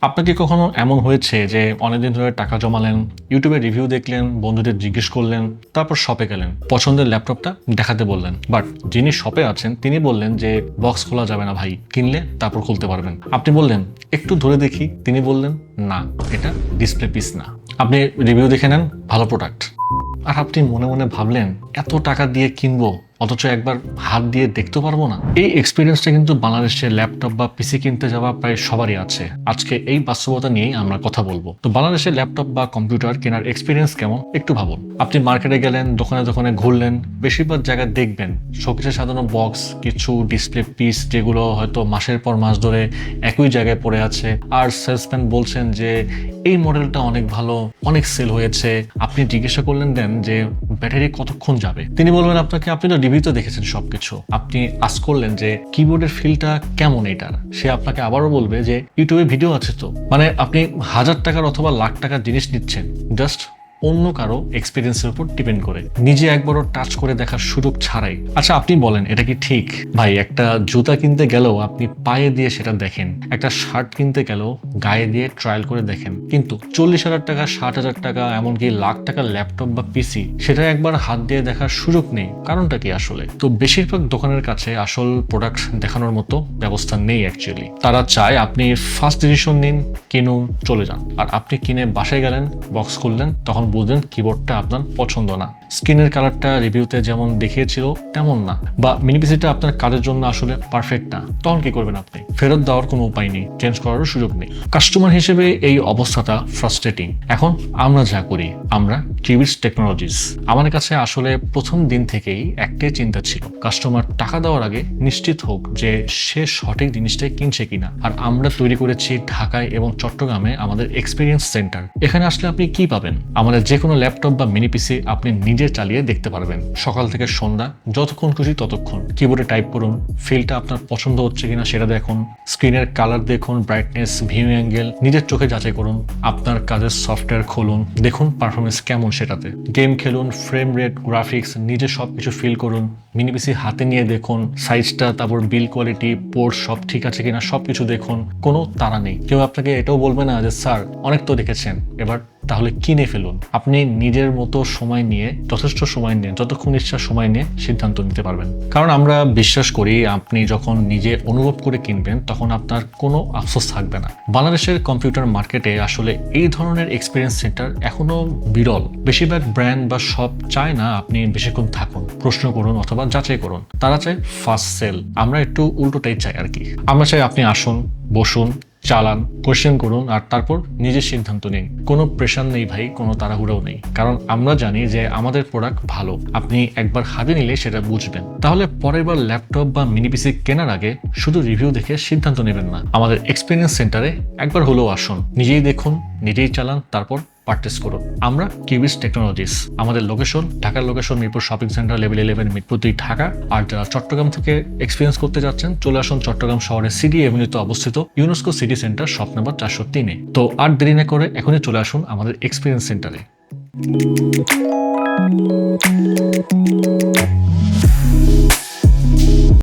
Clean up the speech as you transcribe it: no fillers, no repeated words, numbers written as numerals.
আপনার কি কখনো এমন হয়েছে যে অনেকদিন ধরে টাকা জমালেন, ইউটিউবে রিভিউ দেখলেন, বন্ধুদের জিজ্ঞেস করলেন, তারপর শপে গেলেন, পছন্দের ল্যাপটপটা দেখাতে বললেন, বাট যিনি শপে আছেন তিনি বললেন যে বক্স খোলা যাবে না ভাই, কিনলে তারপর খুলতে পারবেন। আপনি বললেন একটু ধরে দেখি, তিনি বললেন না, এটা ডিসপ্লে পিস না। আপনি রিভিউ দেখে নেন, ভালো প্রোডাক্ট, আর আপনি মনে মনে ভাবলেন এত টাকা দিয়ে কিনবো অথচ একবার হাত দিয়ে দেখতে পারবো না। এই এক্সপিরিয়েন্সটা কিন্তু বাংলাদেশে ল্যাপটপ বা পিসি কিনতে যাওয়া প্রায় সবারই আছে। আজকে এই বাস্তবতা নিয়েই আমরা কথা বলবো। তো বাংলাদেশে ল্যাপটপ বা কম্পিউটার কেনার এক্সপিরিয়েন্স কেমন একটু ভাবুন। আপনি মার্কেটে গেলেন, দোকানে দোকানে ঘুরলেন, বেশিরভাগ জায়গায় দেখবেন শোকেসে সাজানো বক্স, কিছু ডিসপ্লে পিস যেগুলো হয়তো মাসের পর মাস ধরে একই জায়গায় পড়ে আছে, আর সেলসম্যান বলছেন যে এই মডেলটা অনেক ভালো, অনেক সেল হয়েছে। আপনি জিজ্ঞাসা করলেন দেন যে ব্যাটারি কতক্ষণ যাবে, তিনি বলবেন আপনাকে আপনি তো রিভিউতে দেখেছেন সবকিছু। আপনি আস্ক করলেন যে কিবোর্ডের ফিলটা কেমন এটার, সে আপনাকে আবারও বলবে যে ইউটিউবে ভিডিও আছে তো। মানে আপনি 1000 টাকার অথবা লাখ টাকার জিনিস নিচ্ছেন জাস্ট অন্য কারো এক্সপিরিয়েন্সের উপর ডিপেন্ড করে, নিজে একবারও টাচ করে দেখার সুযোগ ছাড়াই। আচ্ছা আপনি বলেন এটা কি ঠিক? ভাই একটা জুতা কিনতে গেলেও আপনি পায়ে দিয়ে সেটা দেখেন, একটা শার্ট কিনতে গেলেও গায়ে দিয়ে ট্রায়াল করে দেখেন, কিন্তু 40,000 টাকা, 60,000 টাকা, এমনকি লাখ টাকার ল্যাপটপ বা পিসি সেটা একবার হাত দিয়ে দেখার সুযোগ নেই। কারণটা কি আসলে? তো বেশিরভাগ দোকানের কাছে আসল প্রোডাক্ট দেখানোর মতো ব্যবস্থা নেই অ্যাকচুয়ালি। তারা চায় আপনি ফার্স্ট ডিসিশন নিন, কিনুন, চলে যান। আর আপনি কিনে বাসায় গেলেন, বক্স খুললেন, তখন বুঝলেন কিবোর্ডটা আপনার পছন্দ না, স্ক্রিনের কালারটা রিভিউতে যেমন দেখিয়েছিল তেমন না, বা মিনি পিসিটা আপনার কাজের জন্য আসলে পারফেক্ট না। তখন কি করবেন? আপনি ফেরত দেওয়ার কোনো উপায় নেই, চেঞ্জ করারও সুযোগ নেই। কাস্টমার হিসেবে এই অবস্থাটা ফ্রাস্ট্রেটিং। এখন আমরা যা করি, আমরা কিউবিটস টেকনোলজিস, আমার কাছে আসলে প্রথম দিন থেকেই একটাই চিন্তা ছিল, কাস্টমার টাকা দেওয়ার আগে নিশ্চিত হোক যে সে সঠিক জিনিসটাই কিনছে কিনা। আর আমরা তৈরি করেছি ঢাকায় এবং চট্টগ্রামে আমাদের এক্সপিরিয়েন্স সেন্টার। এখানে আসলে আপনি কি পাবেন? আমাদের যে কোনো ল্যাপটপ বা মিনি পিসি আপনি নিজে চালিয়ে দেখতে পারবেন, সকাল থেকে সন্ধ্যা, যতক্ষণ খুশি ততক্ষণ। কিবোর্ডে টাইপ করুন, ফিলটা আপনার পছন্দ হচ্ছে কিনা সেটা দেখুন, স্ক্রিনের কালার দেখুন, ব্রাইটনেস, ভিউ অ্যাঙ্গেল নিজের চোখে যাচাই করুন, আপনার কাজের সফটওয়্যার খুলুন, দেখুন পারফরমেন্স কেমন সেটাতে, গেম খেলুন, ফ্রেম রেট, গ্রাফিক্স নিজে সবকিছু ফিল করুন, মিনি পিসি হাতে নিয়ে দেখুন সাইজটা, তারপর বিল কোয়ালিটি, পোর্ট সব ঠিক আছে কিনা সবকিছু দেখুন। কোনো তাড়া নেই, কেউ আপনাকে এটাও বলবে না যে স্যার অনেক তো দেখেছেন, এবার তাহলে কিনে ফেলুন। আপনি নিজের মতো সময় নিয়ে, যথেষ্ট সময় নিয়ে, যতক্ষণ ইচ্ছা সময় নিয়ে সিদ্ধান্ত নিতে পারবেন। কারণ আমরা বিশ্বাস করি আপনি যখন নিজে অনুভব করে কিনবেন তখন আপনার কোনো আফসোস থাকবে না। বাংলাদেশের কম্পিউটার মার্কেটে আসলে এই ধরনের এক্সপিরিয়েন্স সেন্টার এখনো বিরল। বেশিরভাগ ব্র্যান্ড বা শপ চায় না আপনি বেশিক্ষণ থাকুন, প্রশ্ন করুন অথবা যাচাই করুন, তারা চায় ফাস্ট সেল। আমরা একটু উল্টোটাই চাই আর কি। আমরা চাই আপনি আসুন, বসুন, চালান, কোয়েশ্চেন করুন, আর তারপর নিজের সিদ্ধান্ত নিন। কোনো প্রেশার নেই ভাই, কোনো তাড়াহুড়াও নেই, কারণ আমরা জানি যে আমাদের প্রোডাক্ট ভালো। আপনি একবার হাতে নিলে সেটা বুঝবেন। তাহলে পরের বার ল্যাপটপ বা মিনি পিসি কেনার আগে শুধু রিভিউ দেখে সিদ্ধান্ত নেবেন না, আমাদের এক্সপিরিয়েন্স সেন্টারে একবার হলেও আসুন, নিজেই দেখুন, নিজেই চালান, তারপর পারচেস করুন। আমরা কিউবিটস টেকনোলজিস, আমাদের লোকেশন ঢাকার location Mirpur shopping centre level 11 Mirpur 2 Dhaka. আর যারা চট্টগ্রাম থেকে এক্সপিরিয়েন্স করতে যাচ্ছেন চলে আসুন চট্টগ্রাম শহরের সিডি এভিনিউতে অবস্থিত UNESCO city centre shop number 403-এ। তো আর দেরি না করে এখনই চলে আসুন আমাদের এক্সপিরিয়েন্স সেন্টারে।